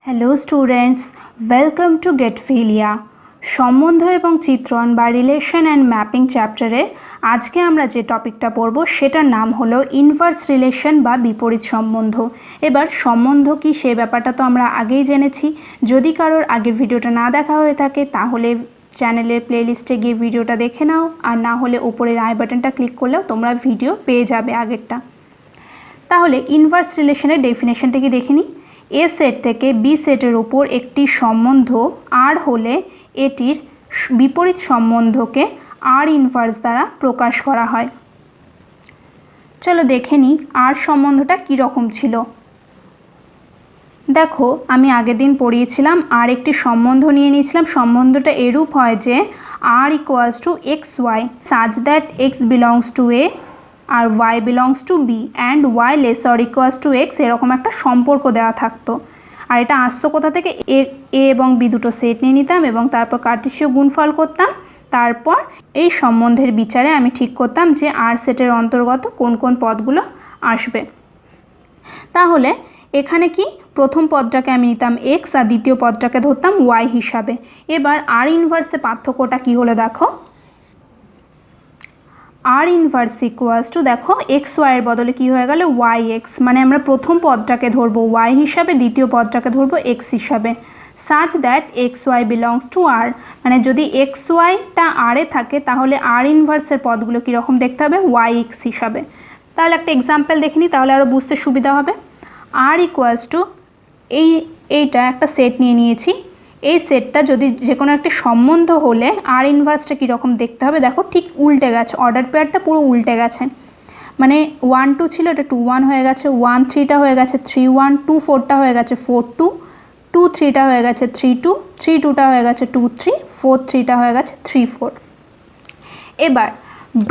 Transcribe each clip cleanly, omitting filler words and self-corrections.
Hello students, welcome to গেটফিলিয়া। সম্বন্ধ এবং চিত্রণ বা রিলেশন অ্যান্ড ম্যাপিং চ্যাপ্টারে আজকে আমরা যে টপিকটা পড়ব সেটার নাম হলো ইনভার্স রিলেশন বা বিপরীত সম্বন্ধ। এবার সম্বন্ধ কি সে ব্যাপারটা তো আমরা আগেই জেনেছি। যদি কারোর আগের ভিডিওটা না দেখা হয়ে থাকে তাহলে চ্যানেলের প্লেলিস্টে গিয়ে ভিডিওটা দেখে নাও, আর না হলে ওপরের আই বাটনটা ক্লিক করলেও তোমরা ভিডিও পেয়ে যাবে আগেরটা। তাহলে ইনভার্স রিলেশনের ডেফিনেশনটা কি দেখে নিই। এ সেট থেকে বি সেটের উপর একটি সম্বন্ধ আর হলে এটির বিপরীত সম্বন্ধকে আর ইনভার্স দ্বারা প্রকাশ করা হয়। চলো দেখে নিই আর সম্বন্ধটা কীরকম ছিল। দেখো, আমি আগের দিন পড়িয়েছিলাম আর একটি সম্বন্ধ নিয়ে নিয়েছিলাম। সম্বন্ধটা এরূপ হয় যে R equals to X Y such that X belongs to A আর y belongs to B and y less or equals to X, এরকম একটা সম্পর্ক দেওয়া থাকতো। আর এটা আসতো কোথা থেকে? এ এবং বি দুটো সেট নিয়ে নিতাম এবং তারপর কার্টেসীয় গুণফল করতাম। তারপর এই সম্বন্ধের বিচারে আমি ঠিক করতাম যে আর সেটের অন্তর্গত কোন কোন পদগুলো আসবে। তাহলে এখানে কি প্রথম পদটাকে আমি নিতাম এক্স আর দ্বিতীয় পদটাকে ধরতাম ওয়াই হিসাবে। এবার আর ইনভার্সে পার্থক্যটা কী হলো দেখো। আর ইনভার্স ইকুয়ালস টু, দেখো এক্স ওয়াইয়ের বদলে কী হয়ে গেল ওয়াই এক্স, মানে আমরা প্রথম পদটাকে ধরবো ওয়াই হিসাবে, দ্বিতীয় পদটাকে ধরবো এক্স হিসাবে। Such that x Y belongs to R, মানে যদি এক্স ওয়াইটা আরে থাকে তাহলে আর ইনভার্সের পদগুলো কীরকম দেখতে হবে? ওয়াই এক্স হিসাবে। তাহলে একটা এক্সাম্পল দেখে নিই, তাহলে আরও বুঝতে সুবিধা হবে। আর ইকুয়ালস টু এইটা একটা সেট নিয়ে নিয়েছি। এই সেটটা যদি যে কোনো একটি সম্বন্ধ হলে আর ইনভার্সটা কীরকম দেখতে হবে দেখো, ঠিক উল্টে গেছে, অর্ডার পেয়ারটা পুরো উল্টে গেছে। মানে 1 2 ছিল, এটা 2 1 হয়ে গেছে, 1 3টা হয়ে গেছে 3 1, 2 4টা হয়ে গেছে 4 2, 2 3টা হয়ে গেছে 3 2, 3 2টা হয়ে গেছে 2 3, 4 3টা হয়ে গেছে 3 4। এবার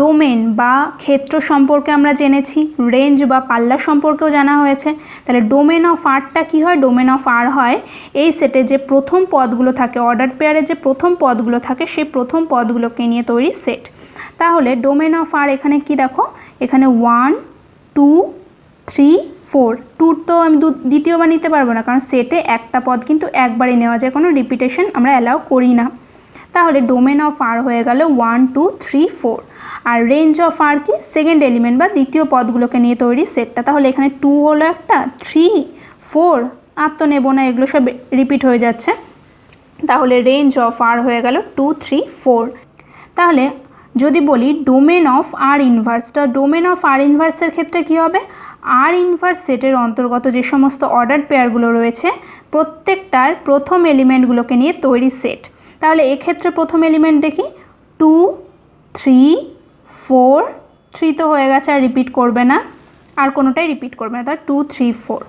ডোমেন বা ক্ষেত্র সম্পর্কে আমরা জেনেছি, রেঞ্জ বা পাল্লা সম্পর্কেও জানা হয়েছে। তাহলে ডোমেন অফ আরটা কী হয়? ডোমেন অফ আর হয় এই সেটে যে প্রথম পদগুলো থাকে, অর্ডার পেয়ারে যে প্রথম পদগুলো থাকে সেই প্রথম পদগুলোকে নিয়ে তৈরি সেট। তাহলে ডোমেন অফ আর এখানে কি দেখো, এখানে 1 2 3 4, 2 তো আমি দ্বিতীয়বার নিতে পারবো না, কারণ সেটে একটা পদ কিন্তু একবারই নেওয়া যায়, কোনো রিপিটেশন আমরা অ্যালাউ করি না। তাহলে ডোমেন অফ আর হয়ে গেল 1 2 3 4। আর রেঞ্জ অফ আর কি? সেকেন্ড এলিমেন্ট বা দ্বিতীয় পদগুলোকে নিয়ে তৈরি সেটটা। তাহলে এখানে 2 হলো একটা, 3 4 আর তো নেবো না, এগুলো সব রিপিট হয়ে যাচ্ছে। তাহলে রেঞ্জ অফ আর হয়ে গেল 2 3 4। তাহলে যদি বলি ডোমেন অফ আর ইনভার্সটা, ডোমেন অফ আর ইনভার্সের ক্ষেত্রে কী হবে? আর ইনভার্স সেটের অন্তর্গত যে সমস্ত অর্ডার পেয়ারগুলো রয়েছে প্রত্যেকটার প্রথম এলিমেন্টগুলোকে নিয়ে তৈরি সেট। তাহলে এক্ষেত্রে প্রথম এলিমেন্ট দেখি 2 3 4, 3 তো হয়ে গেছে, আর রিপিট করবে না, আর কোনোটাই রিপিট করবে না, তার 2 3 4।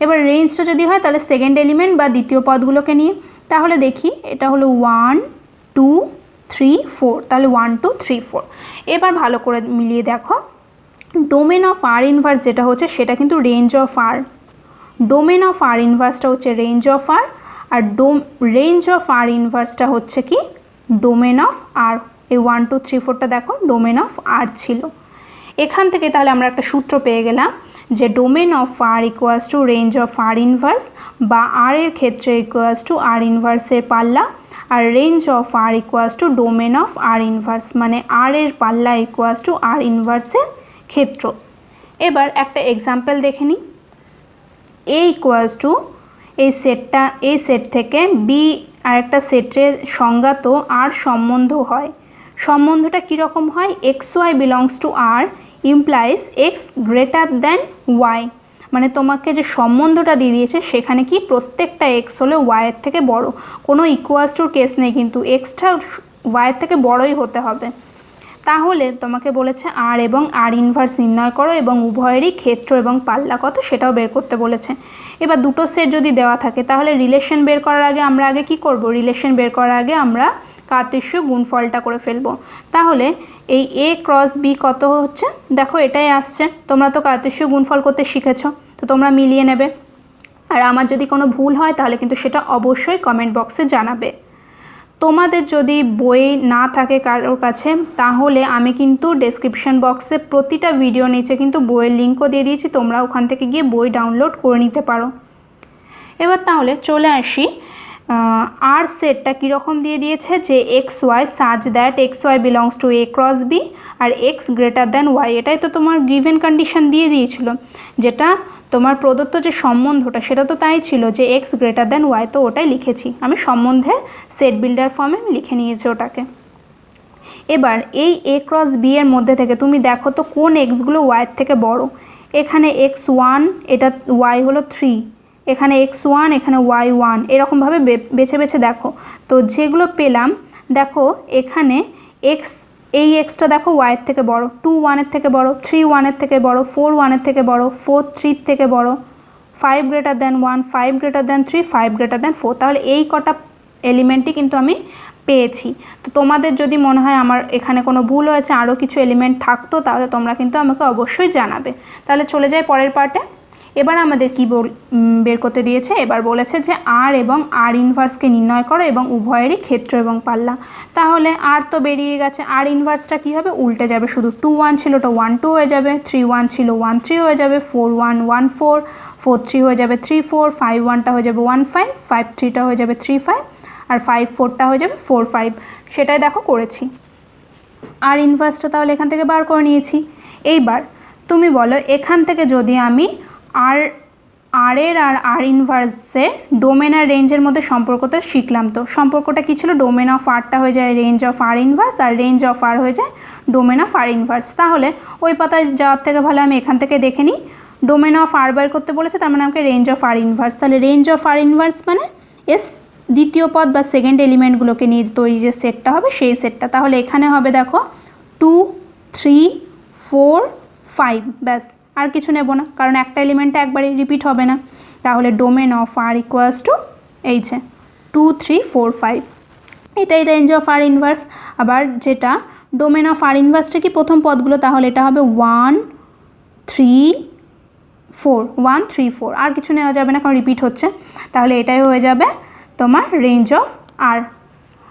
এবার রেঞ্জটা যদি হয় তাহলে সেকেন্ড এলিমেন্ট বা দ্বিতীয় পদগুলোকে নিয়ে। তাহলে দেখি এটা হলো 1 2 3 4, তাহলে 1 2 3 4। এবার ভালো করে মিলিয়ে দেখো, ডোমেন অফ আর ইনভার্স যেটা হচ্ছে সেটা কিন্তু range of R, domain of R ইনভার্সটা হচ্ছে রেঞ্জ অফ আর, আর রেঞ্জ অফ আর ইনভার্সটা হচ্ছে কি? Domain of R. এই 1 2 3 4টা দেখো ডোমেন অফ আর ছিল। এখান থেকে তাহলে আমরা একটা সূত্র পেয়ে গেলাম যে domain of R equals to range of R inverse, বা আর এর ক্ষেত্রে ইকুয়ালস টু আর ইনভার্সের পাল্লা, আর range of R equals to domain of R inverse, মানে আর এর পাল্লা ইকুয়ালস টু আর ইনভার্সের ক্ষেত্র। এবার একটা এক্সাম্পল দেখে নিই। এ ইকুয়ালস টু এই সেট থেকে বি আর একটা সেটের সংজ্ঞাত আর সম্বন্ধ হয়। সম্বন্ধটা কীরকম হয়? X Y belongs to R implies x greater than y, মানে তোমাকে যে সম্বন্ধটা দিয়ে দিয়েছে সেখানে কি প্রত্যেকটা এক্স হলে ওয়াইয়ের থেকে বড়, কোনো ইকুয়ালস টুর কেস নেই, কিন্তু এক্সটা ওয়াইয়ের থেকে বড়ই হতে হবে। তাহলে তোমাকে বলেছে আর এবং আর ইনভার্স নির্ণয় করো এবং উভয়েরই ক্ষেত্র এবং পাল্লা কত সেটাও বের করতে বলেছে। এবার দুটো সেট যদি দেওয়া থাকে তাহলে রিলেশন বের করার আগে আমরা আগে কি করব? রিলেশন বের করার আগে আমরা কার্টেসীয় গুণফলটা করে ফেলবো। তাহলে এই এ ক্রস বি কত হচ্ছে দেখো, এটাই আসছে। তোমরা তো কার্টেসীয় গুণফল করতে শিখেছো, তো তোমরা মিলিয়ে নেবে। আর আমার যদি কোনো ভুল হয় তাহলে কিন্তু সেটা অবশ্যই কমেন্ট বক্সে জানাবে। তোমাদের যদি বই না থাকে কারোর কাছে তাহলে আমি কিন্তু ডেসক্রিপশন বক্সে প্রতিটা ভিডিও নিচে কিন্তু বইয়ের লিঙ্কও দিয়ে দিয়েছি, তোমরা ওখান থেকে গিয়ে বই ডাউনলোড করে নিতে পারো। এবার তাহলে চলে আসি আর সেটটা কীরকম দিয়ে দিয়েছে যে x Y such that x Y belongs to A cross B আর এক্স গ্রেটার দ্যান ওয়াই, এটাই তো তোমার গিভেন কন্ডিশন দিয়ে দিয়েছিল, যেটা তোমার প্রদত্ত যে সম্বন্ধটা সেটা তো তাই ছিল যে এক্স গ্রেটার দ্যান ওয়াই, তো ওটাই লিখেছি আমি সম্বন্ধের সেট বিল্ডার ফর্মে লিখে নিয়েছি ওটাকে। এবার এই এ ক্রস বি এর মধ্যে থেকে তুমি দেখো তো কোন এক্সগুলো ওয়াইয়ের থেকে বড়। এখানে এক্স ওয়ান, এটা ওয়াই হলো 3, এখানে এক্স ওয়ান, এখানে ওয়াই 1, এরকমভাবে বেছে বেছে দেখো। তো যেগুলো পেলাম দেখো এখানে এক্স, এই এক্সটা দেখো ওয়াইয়ের থেকে বড়, 2 1-এর থেকে বড়, 3 1-এর থেকে বড়, 4 1-এর থেকে বড়, 4 3 থেকে বড়, 5 greater than 1, 5 greater than 3, 5 greater than 4। তাহলে এই কটা এলিমেন্টই কিন্তু আমি পেয়েছি। তো তোমাদের যদি মনে হয় আমার এখানে কোনো ভুল হয়েছে, আরও কিছু এলিমেন্ট থাকতো, তাহলে তোমরা কিন্তু আমাকে অবশ্যই জানাবে। তাহলে চলে যাই পরের পার্টে। এবার আমাদের কি বের করতে দিয়েছে, এবার বলেছে যে আর এবং আর ইনভার্সকে নির্ণয় করো এবং উভয়েরই ক্ষেত্র এবং পাল্লা। তাহলে আর তো বেরিয়ে গেছে, আর ইনভার্সটা কী হবে, উল্টে যাবে, শুধু 2 1 ছিল ওটা 1 2 হয়ে যাবে, 3 1 ছিল 1 3 হয়ে যাবে, 4 1 1 4, 4 3 হয়ে যাবে 3 4, 5 1টা হয়ে যাবে 1 5, 5 3টা হয়ে যাবে 3 5, আর 5 4টা হয়ে যাবে 4 5। সেটাই দেখো করেছি। আর ইনভার্সটা তাহলে এখান থেকে বার করে নিয়েছি। এইবার তুমি বলো এখান থেকে যদি আমি আর এর আর আর ইনভার্সের ডোমেন আর রেঞ্জের মধ্যে সম্পর্কটা শিখলাম, তো সম্পর্কটা কী ছিল, ডোমেন অফ আরটা হয়ে যায় রেঞ্জ অফ আর ইনভার্স, আর রেঞ্জ অফ আর হয়ে যায় ডোমেন অফ আর ইনভার্স। তাহলে ওই পাতায় যাওয়ার থেকে ভালো আমি এখান থেকে দেখে নিই, ডোমেন অফ আর বার করতে বলেছে, তার মানে আমাকে রেঞ্জ অফ আর ইনভার্স, তাহলে রেঞ্জ অফ আর ইনভার্স মানে এস দ্বিতীয় পদ বা সেকেন্ড এলিমেন্টগুলোকে নিয়ে তৈরি যে সেটটা হবে সেই সেটটা। তাহলে এখানে হবে দেখো 2 3 4 5, ব্যাস, আর কিছু নেব না, কারণ একটা এলিমেন্টটা একবারে রিপিট হবে না। তাহলে domain of R equals to এই যে 2 3 4 5, এটাই রেঞ্জ অফ আর ইনভার্স। আবার যেটা ডোমেন অফ আর ইনভার্সটা কি প্রথম পদগুলো, তাহলে এটা হবে 1 3 4, 1 3 4, আর কিছু নেওয়া যাবে না কারণ রিপিট হচ্ছে। তাহলে এটাই হয়ে যাবে তোমার রেঞ্জ অফ আর।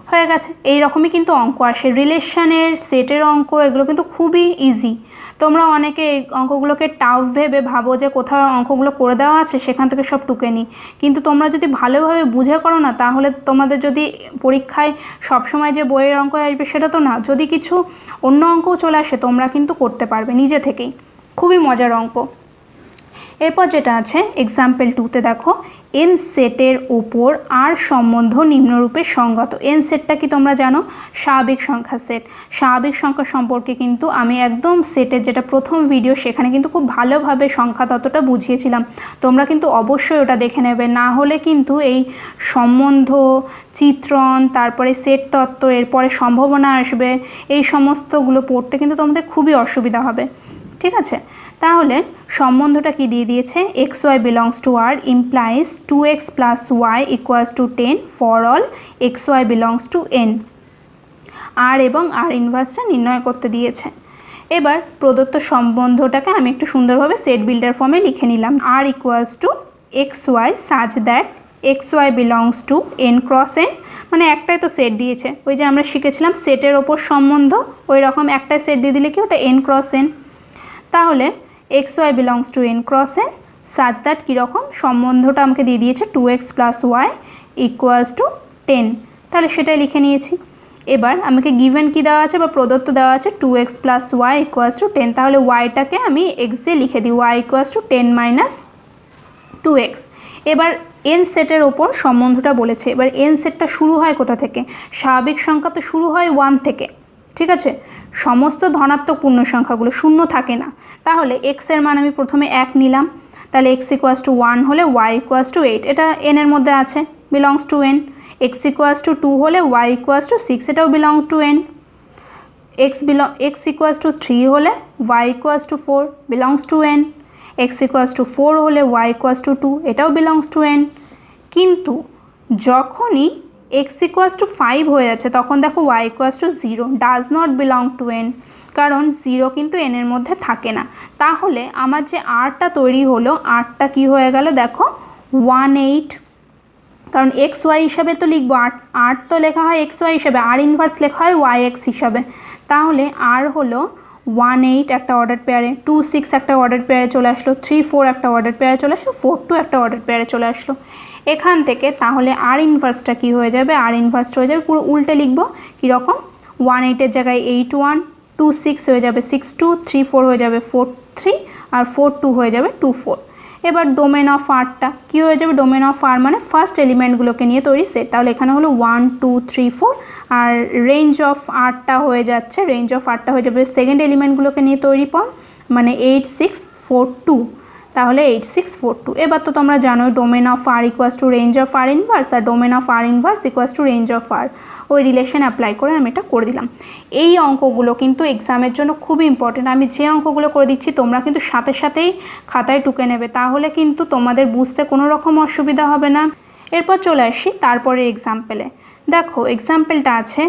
হয়ে গেছে। এই রকমই কিন্তু অঙ্ক আসে, রিলেশনের সেটের অঙ্ক, এগুলো কিন্তু খুবই ইজি। তোমরা অনেকে এই অঙ্কগুলোকে টাফ ভেবে ভাবো যে কোথাও অঙ্কগুলো করে দেওয়া আছে সেখান থেকে সব টুকে নিই, কিন্তু তোমরা যদি ভালোভাবে বুঝে করো না, তাহলে তোমাদের যদি পরীক্ষায় সবসময় যে বইয়ের অঙ্ক আসবে সেটা তো না, যদি কিছু অন্য অঙ্কও চলে আসে তোমরা কিন্তু করতে পারবে নিজে থেকেই, খুবই মজার অঙ্ক। এরপর যেটা আছে এক্সাম্পল 2তে দেখো, এন সেটের ওপর আর সম্বন্ধ নিম্নরূপে সংগত। এন সেটটা কি তোমরা জানো, স্বাভাবিক সংখ্যা সেট। স্বাভাবিক সংখ্যা সম্পর্কে কিন্তু আমি একদম সেটের যেটা প্রথম ভিডিও সেখানে কিন্তু খুব ভালোভাবে সংখ্যা তত্ত্বটা বুঝিয়েছিলাম, তোমরা কিন্তু অবশ্যই ওটা দেখে নেবে, না হলে কিন্তু এই সম্বন্ধ, চিত্রণ, তারপরে সেট তত্ত্ব, এরপরে সম্ভাবনা আসবে, এই সমস্তগুলো পড়তে কিন্তু তোমাদের খুবই অসুবিধা হবে, ঠিক আছে। তাহলে সম্বন্ধটা কি দিয়ে দিয়েছে, X Y belongs to R implies 2x + y = 10 for all X Y belongs to N. R এবং আর ইনভার্সটা নির্ণয় করতে দিয়েছে। এবার প্রদত্ত সম্বন্ধটাকে আমি একটু সুন্দরভাবে সেট বিল্ডার ফর্মে লিখে নিলাম। R = xy such that x Y belongs to n × n, মানে একটাই তো সেট দিয়েছে, ওই যে আমরা শিখেছিলাম সেটের ওপর সম্বন্ধ, ওই রকম একটাই সেট দিয়ে দিলে কি ওটা n × n। তাহলে x Y belongs to n × n such that কীরকম, সম্বন্ধটা আমাকে দিয়ে দিয়েছে 2x + y = 10, তাহলে সেটাই লিখে নিয়েছি। এবার আমাকে গিভেন কি দেওয়া আছে বা প্রদত্ত দেওয়া আছে 2x + y = 10, তাহলে ওয়াইটাকে আমি x দিয়ে লিখে দিই, y = 10 - 2x। এবার এন সেটের ওপর সম্বন্ধটা বলেছে, এবার এন সেটটা শুরু হয় কোথা থেকে, স্বাভাবিক সংখ্যা তো শুরু হয় 1 থেকে, ঠিক আছে, সমস্ত ধনাত্মক পূর্ণ সংখ্যাগুলো শূন্য থাকে না। তাহলে এক্সের মান আমি প্রথমে 1 নিলাম, তাহলে x = 1 হলে y = 8, এটা n এর মধ্যে আছে, বিলংস টু n। x = 2 হলে y = 6, এটাও বিলংস টু n। x = 3 হলে y = 4, belongs to n। x = 4 হলে y = 2, এটাও বিলংস টু n। কিন্তু যখনই x = 5 হয়ে যাচ্ছে তখন দেখো y = 0, does not belong to n, কারণ 0 কিন্তু n এর মধ্যে থাকে না। তাহলে আমার যে আরটা তৈরি হলো, আরটা কি হয়ে গেল দেখো 18, কারণ এক্স ওয়াই হিসাবে তো লিখবো, আর তো লেখা হয় এক্স ওয়াই হিসাবে, আর ইনভার্স লেখা হয় ওয়াই এক্স হিসাবে। তাহলে আর হলো 18 একটা অর্ডার পেয়ারে, 2 6 একটা অর্ডার পেয়ারে চলে আসলো, 3 4 একটা অর্ডার পেয়ারে চলে আসলো, 4 2 একটা অর্ডার পেয়ারে চলে আসলো। এখান থেকে তাহলে আর ইনভার্সটা কী হয়ে যাবে, আর ইনভার্সটা হয়ে যাবে পুরো উল্টে লিখবো কীরকম, 1 8 জায়গায় 8 1, 2 6 হয়ে যাবে 6 2, 3 4 হয়ে যাবে 4 3, আর 4 2 হয়ে যাবে 2 4। এবার ডোমেন অফ আরটা কী হয়ে যাবে, ডোমেন অফ আর মানে ফার্স্ট এলিমেন্টগুলোকে নিয়ে তৈরি সেট, তাহলে এখানে হলো 1 2 3 4, আর রেঞ্জ অফ আরটা হয়ে যাচ্ছে, রেঞ্জ অফ আরটা হয়ে যাবে সেকেন্ড এলিমেন্টগুলোকে নিয়ে তৈরি পদ, মানে 8 6 4 2, তাহলে 8 6 4 2। এবার তো তোমরা জানো domain of R equals to range of R inverse, আর domain of R inverse equals to range of R, ওই রিলেশন অ্যাপ্লাই করে আমি এটা করে দিলাম। এই অঙ্কগুলো কিন্তু এক্সামের জন্য খুবই ইম্পর্টেন্ট, আমি যে অঙ্কগুলো করে দিচ্ছি তোমরা কিন্তু সাথে সাথেই খাতায় টুকে নেবে, তাহলে কিন্তু তোমাদের বুঝতে কোনো রকম অসুবিধা হবে না। এরপর চলে আসি তারপরের এক্সাম্পলে। দেখো এক্সাম্পলটা আছে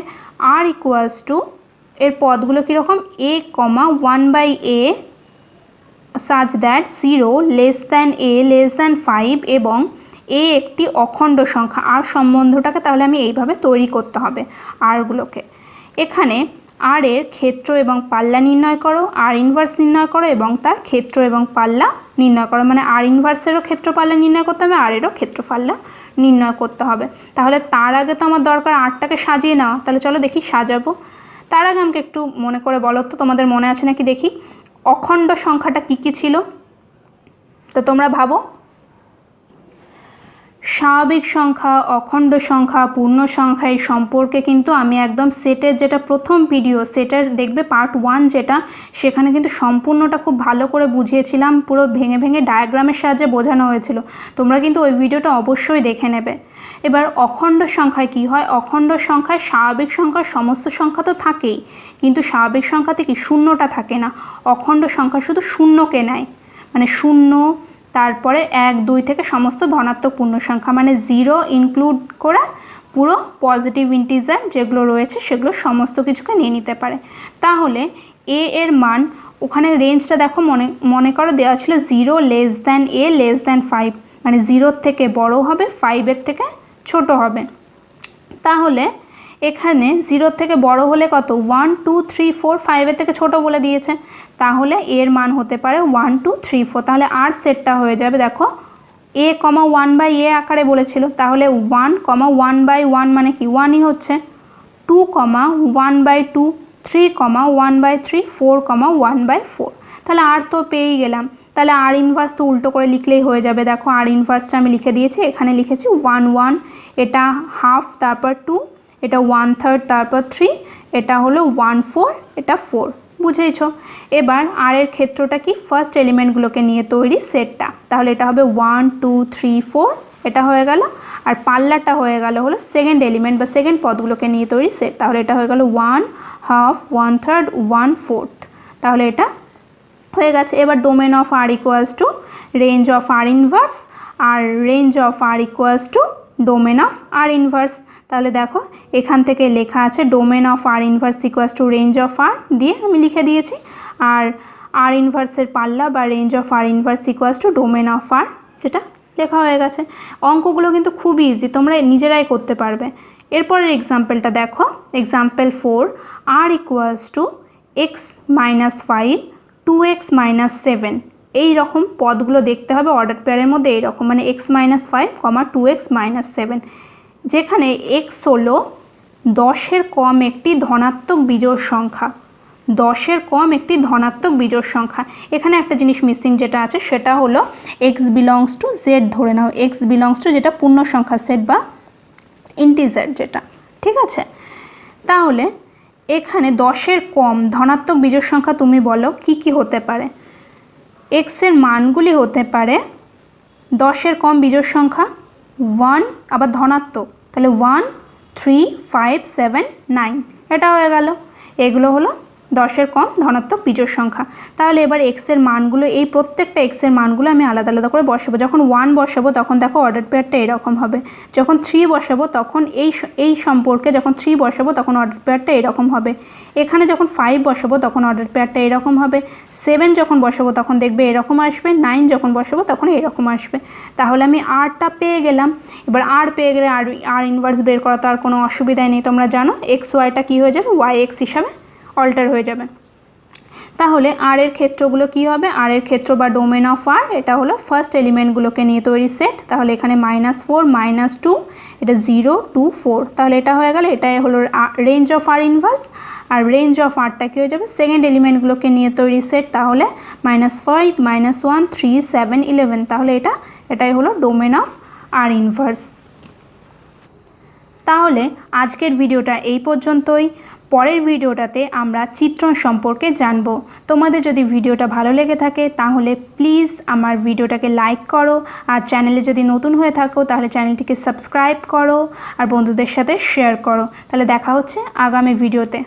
আর ইকুয়ালস টু, এর পদগুলো কীরকম, a, 1/a such that 0 less than a less than 5 এবং a একটি অখণ্ড সংখ্যা। আর সম্বন্ধটাকে তাহলে আমি এইভাবে তৈরি করতে হবে আরগুলোকে। এখানে আর এর ক্ষেত্র এবং পাল্লা নির্ণয় করো, আর ইনভার্স নির্ণয় করো এবং তার ক্ষেত্র এবং পাল্লা নির্ণয় করো, মানে আর ইনভার্সেরও ক্ষেত্র পাল্লা নির্ণয় করতে হবে, আর এরও ক্ষেত্র পাল্লা নির্ণয় করতে হবে। তাহলে তার আগে তো আমার দরকার আরটাকে সাজিয়ে নেওয়া, তাহলে চলো দেখি সাজাবো। তার আগে আমাকে একটু মনে করে বলো তো, তোমাদের মনে আছে নাকি দেখি অখণ্ড সংখ্যাটা কী কী ছিল, তো তোমরা ভাবো। স্বাভাবিক সংখ্যা, অখণ্ড সংখ্যা, পূর্ণ সংখ্যা এই সম্পর্কে কিন্তু আমি একদম সেটের যেটা প্রথম ভিডিও, সেটের দেখবে পার্ট 1 যেটা, সেখানে কিন্তু সম্পূর্ণটা খুব ভালো করে বুঝিয়েছিলাম, পুরো ভেঙে ভেঙে ডায়াগ্রামের সাহায্যে বোঝানো হয়েছিল, তোমরা কিন্তু ওই ভিডিওটা অবশ্যই দেখে নেবে। এবার অখণ্ড সংখ্যায় কি হয়, অখণ্ড সংখ্যায় স্বাভাবিক সংখ্যার সমস্ত সংখ্যা তো থাকেই, কিন্তু স্বাভাবিক সংখ্যাতে কি শূন্যটা থাকে না, অখণ্ড সংখ্যা শুধু শূন্যকে নেয়, মানে শূন্য, তারপরে 1 2 থেকে সমস্ত ধনাত্মক পূর্ণ সংখ্যা, মানে 0 ইনক্লুড করে পুরো পজিটিভ ইন্টিজার যেগুলো রয়েছে সেগুলো সমস্ত কিছুকে নিয়ে নিতে পারে। তাহলে a এর মান, ওখানে রেঞ্জটা দেখো, মনে করো দেওয়া ছিল 0 less than a less than 5, মানে 0 থেকে বড় হবে, 5 থেকে ছোট হবে। তাহলে এখানে 0 থেকে বড় হলে কত, 1 2 3 4, 5 থেকে ছোট বলে দিয়েছে, তাহলে এর মান হতে পারে 1 2 3 4। তাহলে আর সেটটা হয়ে যাবে, দেখো a, 1/a আকারে বলেছিল, তাহলে 1, 1/1 মানে কি 1ই হচ্ছে, 2, 1/2, 3, 1/3, 4, 1/4। তাহলে আর তো পেয়েই গেলাম, তাহলে আর ইনভার্স তো উল্টো করে লিখলেই হয়ে যাবে। দেখো আর ইনভার্সটা আমি লিখে দিয়েছি, এখানে লিখেছি 1 1, এটা হাফ, তারপর 2, এটা 1/3, তারপর 3, এটা হলো 1 4, এটা 4, বুঝেইছ। এবার আর এর ক্ষেত্রটা কি, ফার্স্ট এলিমেন্টগুলোকে নিয়ে তৈরি সেটটা, তাহলে এটা হবে 1 2 3 4, এটা হয়ে গেল, আর পাল্লাটা হয়ে গেল হলো সেকেন্ড এলিমেন্ট বা সেকেন্ড পদগুলোকে নিয়ে তৈরি সেট, তাহলে এটা হয়ে গেল 1 হাফ, 1/3, 1/4, তাহলে এটা হয়ে গেছে। এবার domain of R equals to range of R inverse, আর range of R equals to domain of R inverse. তাহলে দেখো এখান থেকে লেখা আছে domain of R inverse equals to range of R, দিয়ে আমি লিখে দিয়েছি, আর আর ইনভার্সের পাল্লা বা range of R inverse equals to domain of R, যেটা লেখা হয়ে গেছে। অঙ্কগুলো কিন্তু খুব ইজি, তোমরা নিজেরাই করতে পারবে। এরপরের এক্সাম্পলটা দেখো, example 4, R equals to x - 5 2x - 7, এই রকম পদগুলো দেখতে হবে অর্ডার পেয়ারের মধ্যে এইরকম, মানে x - 5, 2x - 7, যেখানে x হলো 10-এর কম একটি ধনাত্মক বিজোড় সংখ্যা, 10-এর কম একটি ধনাত্মক বিজোড় সংখ্যা। এখানে একটা জিনিস মিসিং যেটা আছে সেটা হলো x বিলংস টু z ধরে নাও, x বিলংস টু যেটা পূর্ণ সংখ্যা সেট বা ইন্টিজার যেটা, ঠিক আছে। তাহলে এখানে 10-এর কম ধনাত্মক বিজোড় সংখ্যা তুমি বলো কি কি হতে পারে, x এর মানগুলি হতে পারে 10-এর কম বিজোড় সংখ্যা 1, আবার ধনাত্মক, তাহলে 1 3 5 7 9, এটা হয়ে গেল, এগুলো হলো 10-এর কম ধনাত্মক বিজোড় সংখ্যা। তাহলে এবার x এর মানগুলো, এই প্রত্যেকটা x এর মানগুলো আমি আলাদা আলাদা করে বসাবো। যখন 1 বসাবো তখন দেখো অর্ডার পেয়ারটা এরকম হবে, যখন 3 বসাবো তখন এই সম্পর্কে, যখন 3 বসাবো তখন অর্ডার পেয়ারটা এরকম হবে, এখানে যখন 5 বসাবো তখন অর্ডার পেয়ারটা এরকম হবে, 7 যখন বসাবো তখন দেখবে এরকম আসবে, 9 যখন বসাবো তখন এরকম আসবে। তাহলে আমি আরটা পেয়ে গেলাম। এবার আর পেয়ে গেলে আর ইনভার্স বের করা তো আর কোনো অসুবিধাই নেই, তোমরা জানো এক্স ওয়াইটা কী হয়ে যাবে, ওয়াই এক্স হিসাবে অল্টার হয়ে যাবে। তাহলে আর এর ক্ষেত্রগুলো কি হবে, আর এর ক্ষেত্র বা ডোমেন অফ আর এটা হলো ফার্স্ট এলিমেন্টগুলোকে নিয়ে তৈরি সেট। তাহলে এখানে -4 -2 এটা 0 2 4, তাহলে এটা হয়ে গেল, এটাই হলো রেঞ্জ অফ আর ইনভার্স। আর রেঞ্জ অফ আরটা কী হয়ে যাবে, সেকেন্ড এলিমেন্টগুলোকে নিয়ে তৈরি সেট। তাহলে -5 -1 3 7 11, তাহলে এটাই হলো ডোমেন অফ আর ইনভার্স। তাহলে আজকের ভিডিওটা এই পর্যন্তই। পরের ভিডিওটাতে আমরা চিত্রণ সম্পর্কে জানব। তোমাদের যদি ভিডিওটা ভালো লেগে থাকে তাহলে প্লিজ আমার ভিডিওটাকে লাইক করো, আর চ্যানেলে যদি নতুন হয়ে থাকো তাহলে চ্যানেলটিকে সাবস্ক্রাইব করো আর বন্ধুদের সাথে শেয়ার করো। তাহলে দেখা হচ্ছে আগামী ভিডিওতে।